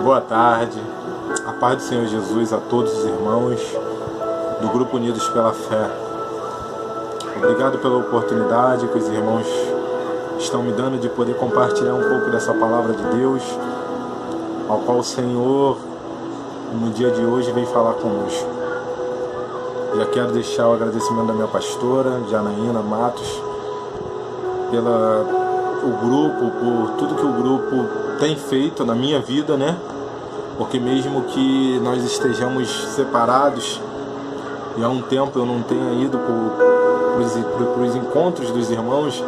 Boa tarde, a paz do Senhor Jesus a todos os irmãos do Grupo Unidos pela Fé. Obrigado pela oportunidade que os irmãos estão me dando de poder compartilhar um pouco dessa palavra de Deus, ao qual o Senhor, no dia de hoje, veio falar conosco. Já quero deixar o agradecimento da minha pastora, Janaína Matos, pelo grupo, por tudo que o grupo tem feito na minha vida, né? Porque mesmo que nós estejamos separados e há um tempo eu não tenha ido para os encontros dos irmãos,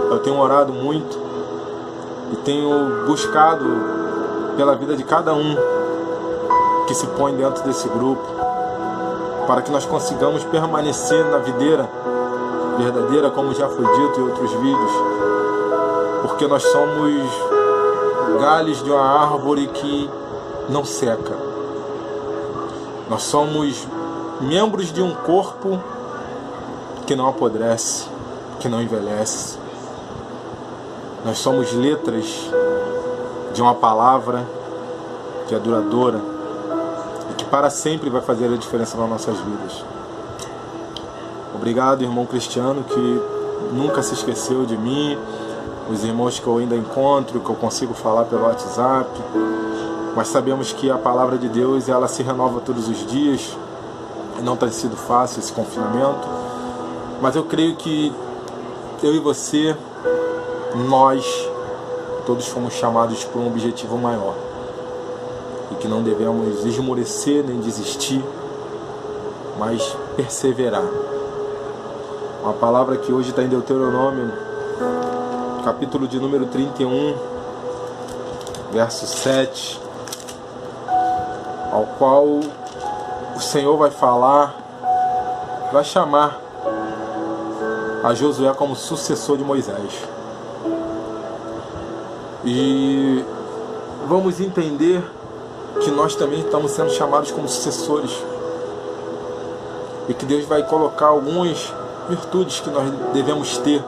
eu tenho orado muito e tenho buscado pela vida de cada um que se põe dentro desse grupo, para que nós consigamos permanecer na videira verdadeira, como já foi dito em outros vídeos, porque nós somos galhos de uma árvore que não seca. Nós somos membros de um corpo que não apodrece, que não envelhece. Nós somos letras de uma palavra que é duradoura e que para sempre vai fazer a diferença nas nossas vidas. Obrigado, irmão Cristiano, que nunca se esqueceu de mim, os irmãos que eu ainda encontro, que eu consigo falar pelo WhatsApp. Mas sabemos que a palavra de Deus, ela se renova todos os dias. Não tem sido fácil esse confinamento, mas eu creio que eu e você, nós todos fomos chamados por um objetivo maior, e que não devemos esmorecer nem desistir, mas perseverar. Uma palavra que hoje está em Deuteronômio, capítulo de número 31, verso 7, ao qual o Senhor vai falar, vai chamar a Josué como sucessor de Moisés. E vamos entender que nós também estamos sendo chamados como sucessores, e que Deus vai colocar algumas virtudes que nós devemos ter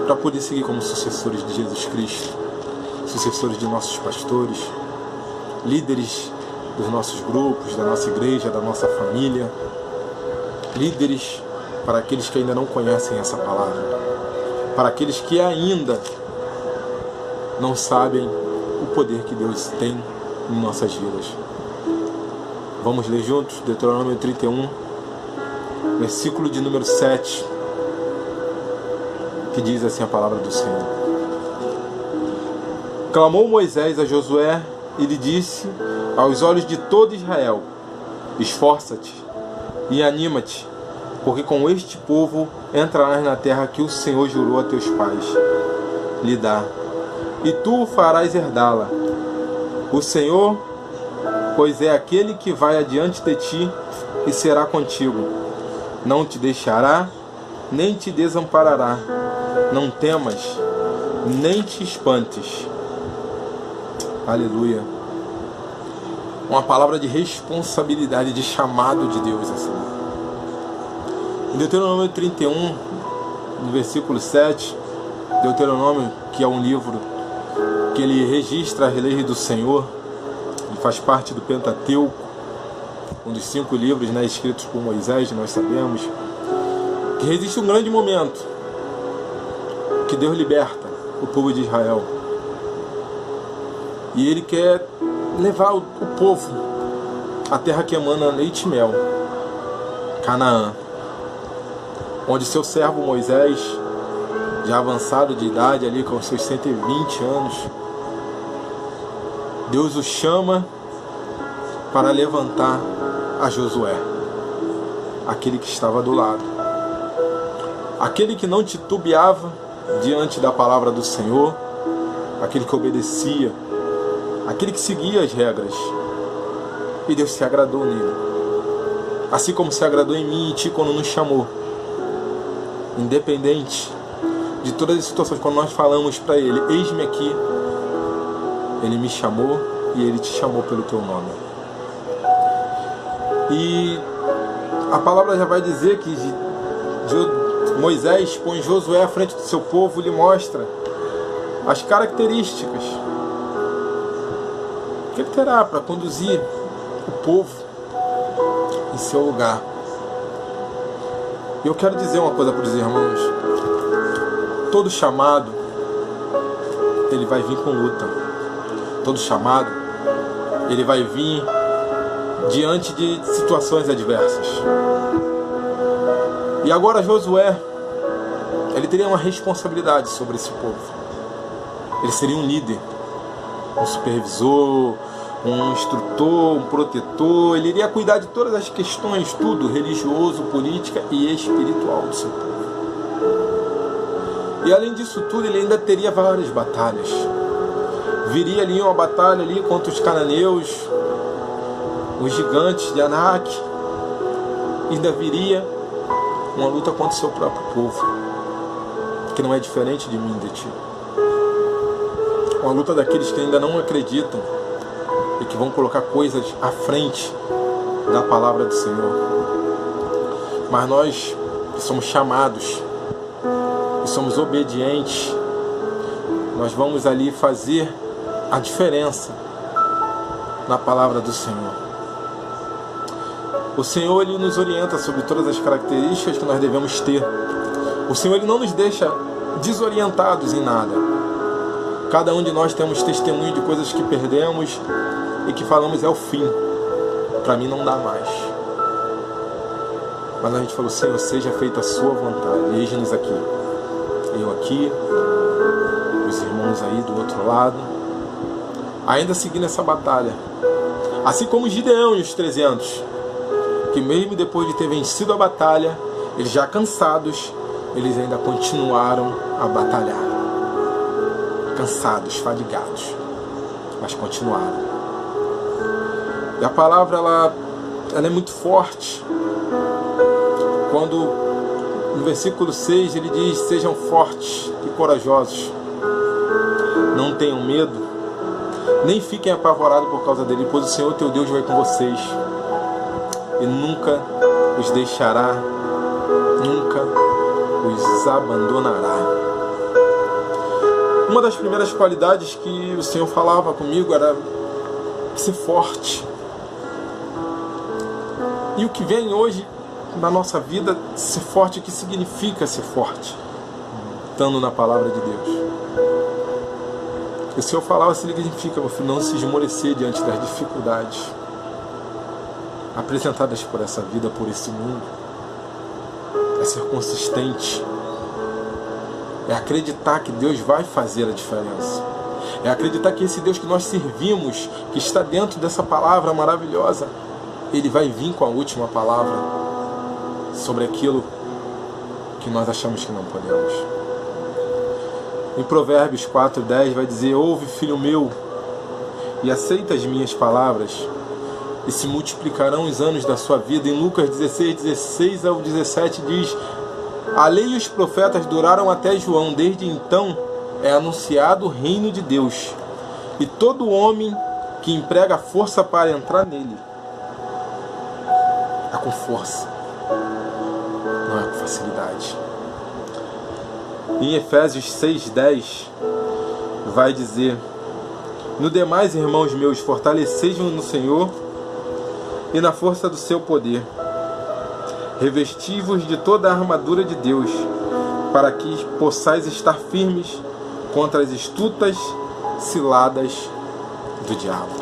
para poder seguir como sucessores de Jesus Cristo, sucessores de nossos pastores, líderes dos nossos grupos, da nossa igreja, da nossa família, líderes para aqueles que ainda não conhecem essa palavra, para aqueles que ainda não sabem o poder que Deus tem em nossas vidas. Vamos ler juntos Deuteronômio 31, versículo de número 7, que diz assim a palavra do Senhor. Clamou Moisés a Josué e lhe disse aos olhos de todo Israel: esforça-te e anima-te, porque com este povo entrarás na terra que o Senhor jurou a teus pais lhe dar, e tu farás herdá-la. O Senhor, pois, é aquele que vai adiante de ti e será contigo. Não te deixará, nem te desamparará. Não temas, nem te espantes. Aleluia. Uma palavra de responsabilidade, de chamado de Deus. Assim. Em Deuteronômio 31, no versículo 7, Deuteronômio, que é um livro que ele registra as leis do Senhor, ele faz parte do Pentateuco, um dos 5 livros, né, escritos por Moisés, nós sabemos, que resiste um grande momento que Deus liberta o povo de Israel. E ele quer levar o povo à terra que emana leite e mel, Canaã, onde seu servo Moisés, já avançado de idade, ali com seus 120 anos, Deus o chama para levantar a Josué, aquele que estava do lado, aquele que não titubeava diante da palavra do Senhor, aquele que obedecia, aquele que seguia as regras. E Deus se agradou nele, assim como se agradou em mim e em ti quando nos chamou. Independente de todas as situações, quando nós falamos para Ele: eis-me aqui, Ele me chamou e Ele te chamou pelo teu nome. E a palavra já vai dizer que Moisés põe Josué à frente do seu povo, lhe mostra as características que ele terá para conduzir o povo em seu lugar. E eu quero dizer uma coisa para os irmãos: todo chamado, ele vai vir com luta. Todo chamado, ele vai vir diante de situações adversas. E agora Josué, ele teria uma responsabilidade sobre esse povo. Ele seria um líder, um supervisor, um instrutor, um protetor. Ele iria cuidar de todas as questões, tudo, religioso, política e espiritual do seu povo. E além disso tudo, ele ainda teria várias batalhas. Viria ali uma batalha ali contra os cananeus, os gigantes de Anak. E ainda viria uma luta contra o seu próprio povo, que não é diferente de mim e de ti. Uma luta daqueles que ainda não acreditam e que vão colocar coisas à frente da palavra do Senhor. Mas nós que somos chamados, que somos obedientes, nós vamos ali fazer a diferença na palavra do Senhor. O Senhor, ele nos orienta sobre todas as características que nós devemos ter. O Senhor, ele não nos deixa desorientados em nada. Cada um de nós temos testemunho de coisas que perdemos e que falamos é o fim. Para mim não dá mais. Mas a gente falou: Senhor, seja feita a sua vontade. Eis-nos aqui. Eu aqui, os irmãos aí do outro lado, ainda seguindo essa batalha. Assim como Gideão e os 300, que mesmo depois de ter vencido a batalha, eles já cansados, eles ainda continuaram a batalhar. Cansados, fadigados, mas continuaram. E a palavra ela é muito forte. Quando no versículo 6 ele diz: sejam fortes e corajosos, não tenham medo, nem fiquem apavorados por causa dele, pois o Senhor teu Deus vai com vocês e nunca os deixará, nunca os abandonará. Uma das primeiras qualidades que o Senhor falava comigo era ser forte. E o que vem hoje na nossa vida, ser forte, o que significa ser forte? Estando na palavra de Deus. O Senhor falava, significa, meu filho, não se esmorecer diante das dificuldades apresentadas por essa vida, por esse mundo. É ser consistente. É acreditar que Deus vai fazer a diferença. É acreditar que esse Deus que nós servimos, que está dentro dessa palavra maravilhosa, Ele vai vir com a última palavra sobre aquilo que nós achamos que não podemos. Em Provérbios 4:10 vai dizer: ouve, filho meu, e aceita as minhas palavras, e se multiplicarão os anos da sua vida. Em Lucas 16 ao 17 diz: a lei e os profetas duraram até João, desde então é anunciado o reino de Deus, e todo homem que emprega força para entrar nele é com força, não é com facilidade. Em Efésios 6:10 vai dizer: no demais, irmãos meus, fortalecei-vos no Senhor e na força do seu poder. Revesti-vos de toda a armadura de Deus, para que possais estar firmes contra as astutas ciladas do diabo.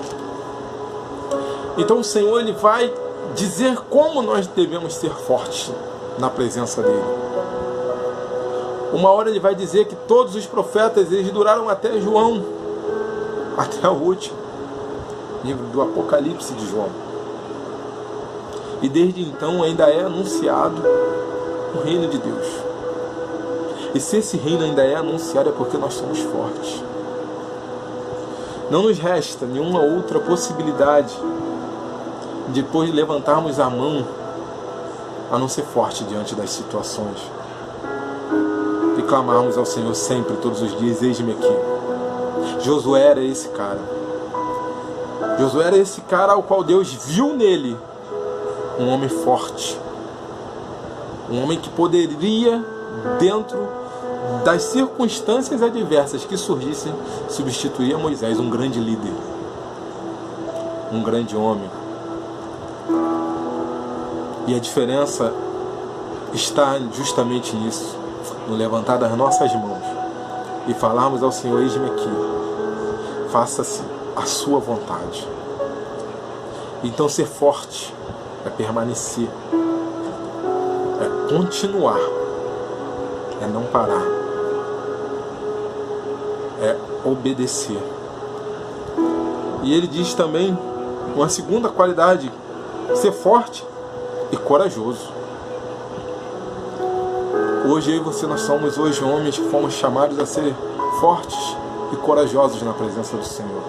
Então o Senhor, Ele vai dizer como nós devemos ser fortes na presença dEle. Uma hora Ele vai dizer que todos os profetas, eles duraram até João, até o último livro do Apocalipse de João. E desde então ainda é anunciado o reino de Deus. E se esse reino ainda é anunciado, é porque nós somos fortes. Não nos resta nenhuma outra possibilidade, depois de levantarmos a mão, a não ser forte diante das situações. E clamarmos ao Senhor sempre, todos os dias: eis-me aqui. Josué era esse cara. Josué era esse cara ao qual Deus viu nele um homem forte, um homem que poderia, dentro das circunstâncias adversas que surgissem, substituir a Moisés, um grande líder. um grande homem. E a diferença está justamente nisso, no levantar das nossas mãos e falarmos ao Senhor: eis-me aqui, faça-se a sua vontade. Então ser forte é permanecer, é continuar, é não parar, é obedecer. E ele diz também uma segunda qualidade: ser forte e corajoso. Hoje eu e você, nós somos hoje homens que fomos chamados a ser fortes e corajosos na presença do Senhor.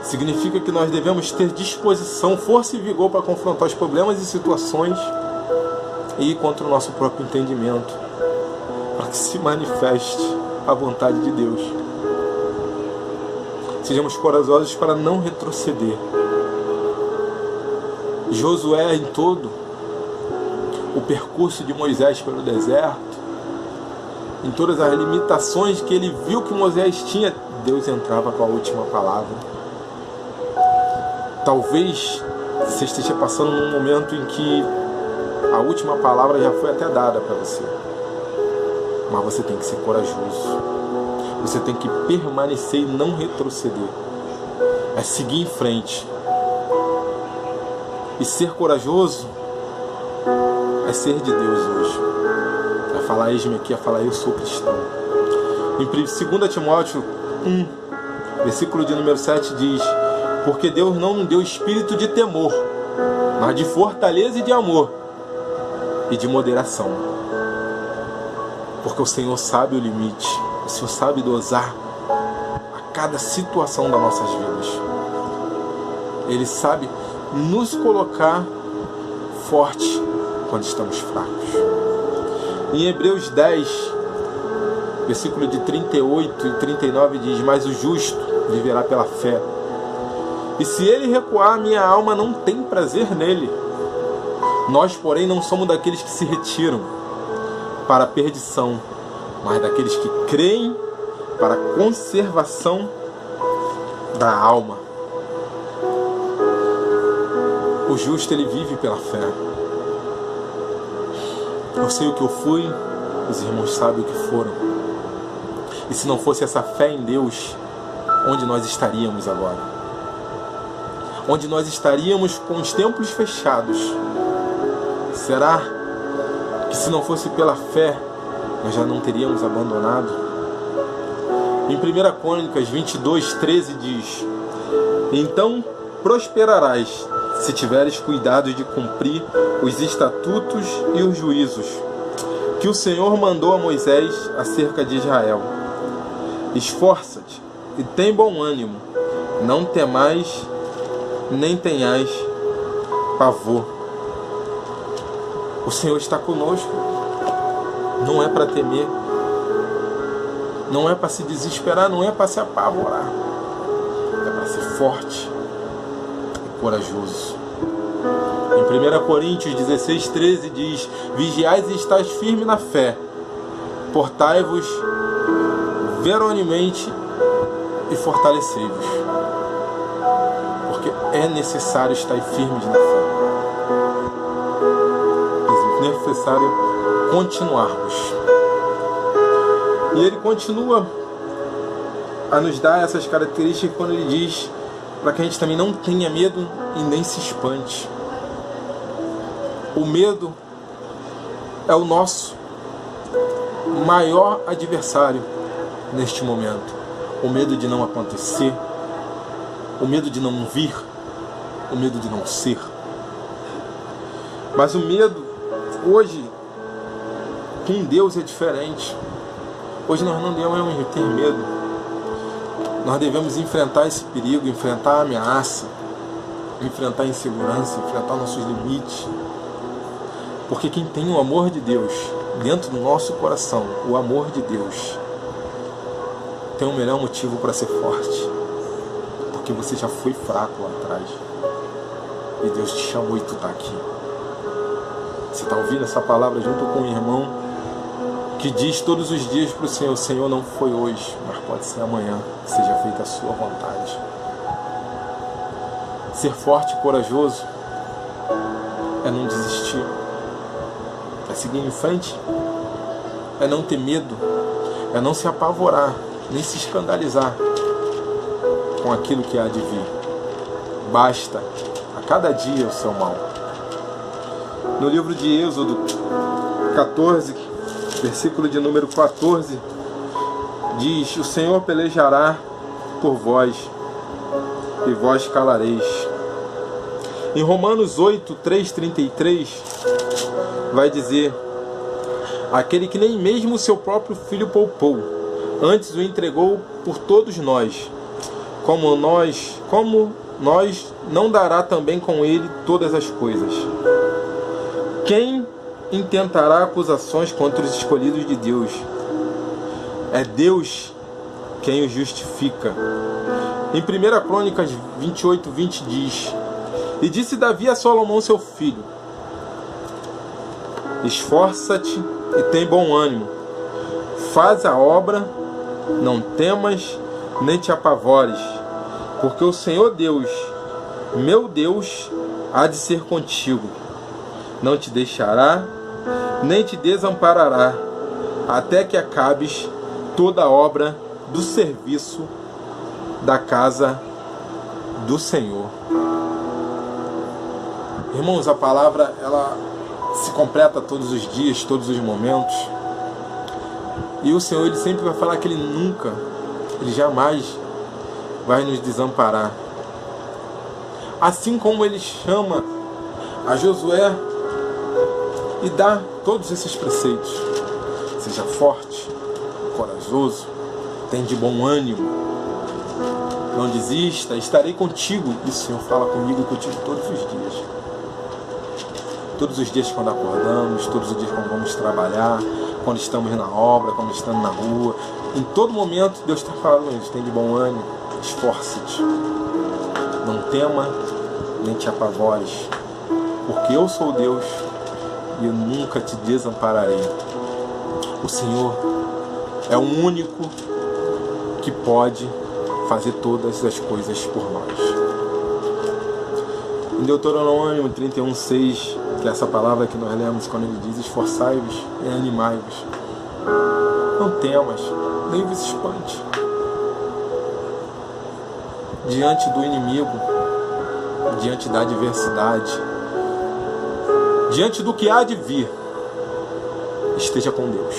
Significa que nós devemos ter disposição, força e vigor para confrontar os problemas e situações e ir contra o nosso próprio entendimento, para que se manifeste a vontade de Deus. Sejamos corajosos para não retroceder. Josué, em todo o percurso de Moisés pelo deserto, em todas as limitações que ele viu que Moisés tinha, Deus entrava com a última palavra. Talvez você esteja passando num momento em que a última palavra já foi até dada para você, mas você tem que ser corajoso. Você tem que permanecer e não retroceder. É seguir em frente. E ser corajoso é ser de Deus hoje. É falar: eis-me aqui, é falar: eu sou cristão. Em 2 Timóteo 1, versículo de número 7 diz: porque Deus não nos deu espírito de temor, mas de fortaleza e de amor e de moderação. Porque o Senhor sabe o limite, o Senhor sabe dosar a cada situação das nossas vidas. Ele sabe nos colocar forte quando estamos fracos. Em Hebreus 10, versículo de 38 e 39 diz: mas o justo viverá pela fé. E se ele recuar, minha alma não tem prazer nele. Nós, porém, não somos daqueles que se retiram para a perdição, mas daqueles que creem para a conservação da alma. O justo, ele vive pela fé. Eu sei o que eu fui, os irmãos sabem o que foram. E se não fosse essa fé em Deus, onde nós estaríamos agora? Onde nós estaríamos com os templos fechados? Será que se não fosse pela fé, nós já não teríamos abandonado? Em 1 Crônicas 22, 13 diz: então prosperarás, se tiveres cuidado de cumprir os estatutos e os juízos que o Senhor mandou a Moisés acerca de Israel. Esforça-te e tem bom ânimo, não temais nem tenhais pavor. O Senhor está conosco. Não é para temer, não é para se desesperar, não é para se apavorar, é para ser forte e corajoso. Em 1 Coríntios 16, 13 diz: vigiais e estáis firme na fé, portai-vos veronemente e fortalecei-vos. Porque é necessário estar firmes na fé. É necessário continuarmos. E ele continua a nos dar essas características quando ele diz para que a gente também não tenha medo e nem se espante. O medo é o nosso maior adversário neste momento. O medo de não acontecer, o medo de não vir, o medo de não ser. Mas o medo, hoje, com Deus é diferente. Hoje nós não devemos ter medo. Nós devemos enfrentar esse perigo, enfrentar a ameaça, enfrentar a insegurança, enfrentar nossos limites. Porque quem tem o amor de Deus dentro do nosso coração, o amor de Deus, tem o melhor motivo para ser forte. Porque você já foi fraco lá atrás. E Deus te chamou e tu está aqui. Você está ouvindo essa palavra junto com um irmão que diz todos os dias para o Senhor: Senhor, não foi hoje, mas pode ser amanhã, que seja feita a sua vontade. Ser forte e corajoso é não desistir, é seguir em frente, é não ter medo, é não se apavorar, nem se escandalizar com aquilo que há de vir. Basta a cada dia o seu mal. No livro de Êxodo 14, versículo de número 14, diz: o Senhor pelejará por vós, e vós calareis. Em Romanos 8, 3:33, vai dizer: aquele que nem mesmo o seu próprio filho poupou, antes o entregou por todos nós, como nós não dará também com ele todas as coisas? Quem intentará acusações contra os escolhidos de Deus? É Deus quem os justifica. Em 1 Crônicas 28:20 diz: e disse Davi a Salomão seu filho: esforça-te e tem bom ânimo, faz a obra, não temas nem te apavores, porque o Senhor Deus, meu Deus, há de ser contigo, não te deixará nem te desamparará, até que acabes toda a obra do serviço da casa do Senhor. Irmãos, a palavra, ela se completa todos os dias, todos os momentos. E o Senhor, Ele sempre vai falar que Ele jamais vai nos desamparar. Assim como Ele chama a Josué e dá todos esses preceitos. Seja forte, corajoso, tem de bom ânimo, não desista, estarei contigo. E o Senhor fala comigo e contigo todos os dias. Todos os dias quando acordamos, todos os dias quando vamos trabalhar, quando estamos na obra, quando estamos na rua. Em todo momento Deus está falando: tem de bom ânimo, esforce-te, não tema nem te apavores, porque eu sou Deus e eu nunca te desampararei. O Senhor é o único que pode fazer todas as coisas por nós. Em Deuteronômio 31:6, que é essa palavra que nós lemos quando ele diz: esforçai-vos e animai-vos, não temas, nem vos espante diante do inimigo, diante da adversidade, diante do que há de vir. Esteja com Deus,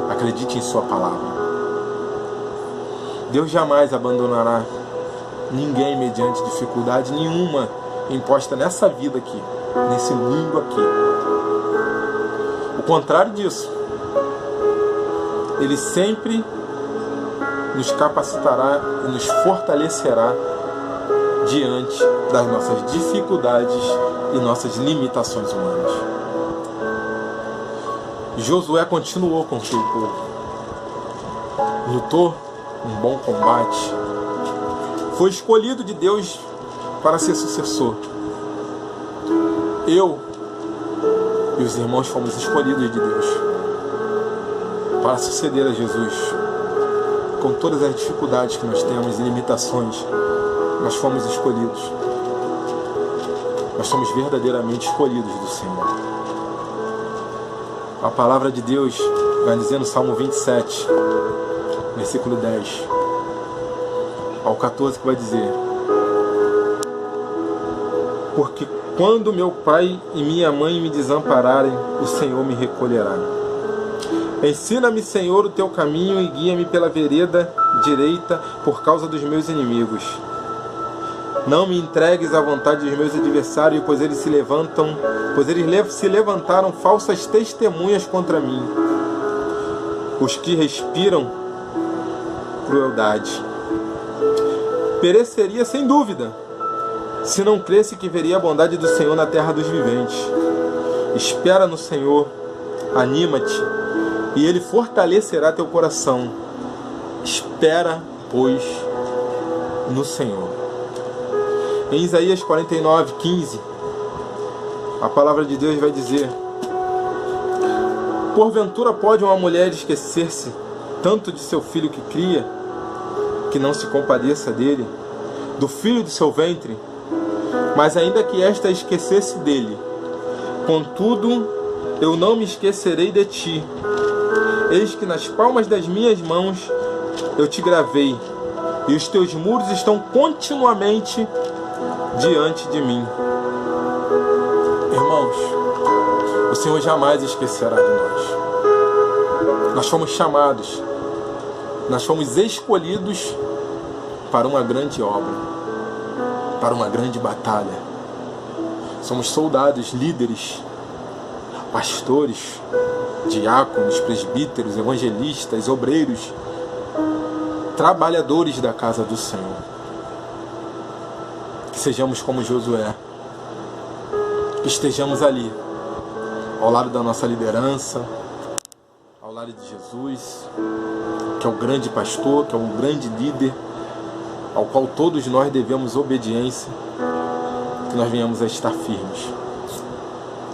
acredite em sua palavra. Deus jamais abandonará ninguém mediante dificuldade nenhuma imposta nessa vida aqui, nesse mundo aqui. O contrário disso, Ele sempre nos capacitará e nos fortalecerá diante das nossas dificuldades e nossas limitações humanas. Josué continuou com o seu povo, lutou um bom combate, foi escolhido de Deus para ser sucessor. Eu e os irmãos fomos escolhidos de Deus para suceder a Jesus. Com todas as dificuldades que nós temos e limitações, nós fomos escolhidos. Nós somos verdadeiramente escolhidos do Senhor. A palavra de Deus vai dizer no Salmo 27, versículo 10 ao 14, que vai dizer: porque quando meu pai e minha mãe me desampararem, o Senhor me recolherá. Ensina-me, Senhor, o teu caminho e guia-me pela vereda direita por causa dos meus inimigos. Não me entregues à vontade dos meus adversários, pois eles se levantaram falsas testemunhas contra mim, os que respiram crueldade. Pereceria sem dúvida, se não cresse que veria a bondade do Senhor na terra dos viventes. Espera no Senhor, anima-te, e Ele fortalecerá teu coração. Espera, pois, no Senhor. Em Isaías 49:15, a palavra de Deus vai dizer: porventura pode uma mulher esquecer-se tanto de seu filho que cria, que não se compadeça dele, do filho de seu ventre, Mas ainda que esta esquecesse dele, contudo, eu não me esquecerei de ti. Eis que nas palmas das minhas mãos eu te gravei, e os teus muros estão continuamente diante de mim. Irmãos, o Senhor jamais esquecerá de nós. Nós fomos chamados, nós fomos escolhidos para uma grande obra, para uma grande batalha. Somos soldados, líderes, pastores, diáconos, presbíteros, evangelistas, obreiros, trabalhadores da casa do Senhor. Que sejamos como Josué, que estejamos ali, ao lado da nossa liderança, ao lado de Jesus, que é o grande pastor, que é o grande líder, ao qual todos nós devemos obediência, que nós venhamos a estar firmes,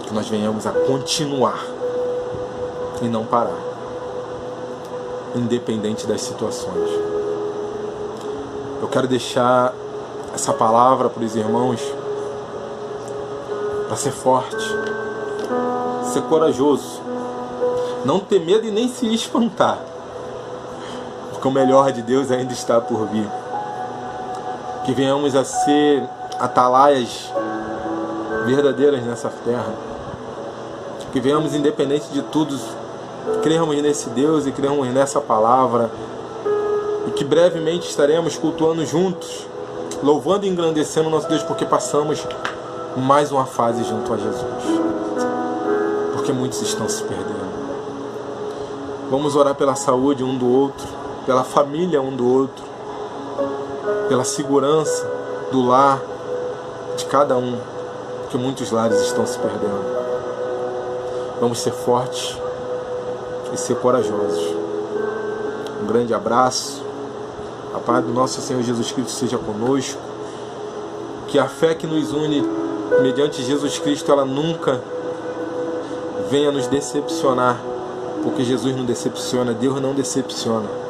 que nós venhamos a continuar e não parar, independente das situações. Eu quero deixar essa palavra para os irmãos, para ser forte, ser corajoso, não ter medo e nem se espantar, porque o melhor de Deus ainda está por vir. Que venhamos a ser atalaias verdadeiras nessa terra, que venhamos, independente de tudo, crermos nesse Deus e crermos nessa palavra, e que brevemente estaremos cultuando juntos, louvando e engrandecendo nosso Deus, porque passamos mais uma fase junto a Jesus, porque muitos estão se perdendo. Vamos orar pela saúde um do outro, pela família um do outro, pela segurança do lar de cada um, porque muitos lares estão se perdendo. Vamos ser fortes e ser corajosos. Um grande abraço. A paz do nosso Senhor Jesus Cristo seja conosco. Que a fé que nos une mediante Jesus Cristo, ela nunca venha nos decepcionar, porque Jesus não decepciona, Deus não decepciona.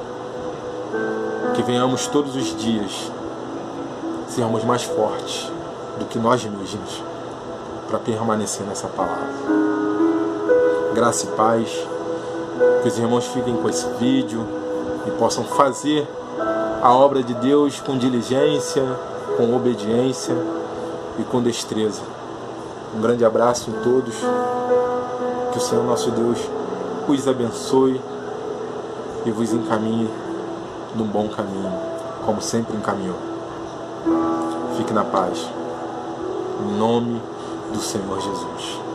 Que venhamos todos os dias sermos mais fortes do que nós mesmos para permanecer nessa palavra. Graça e paz. Que os irmãos fiquem com esse vídeo e possam fazer a obra de Deus com diligência, com obediência e com destreza. Um grande abraço a todos. Que o Senhor nosso Deus os abençoe e vos encaminhe num bom caminho, como sempre encaminhou. Fique na paz. Em nome do Senhor Jesus.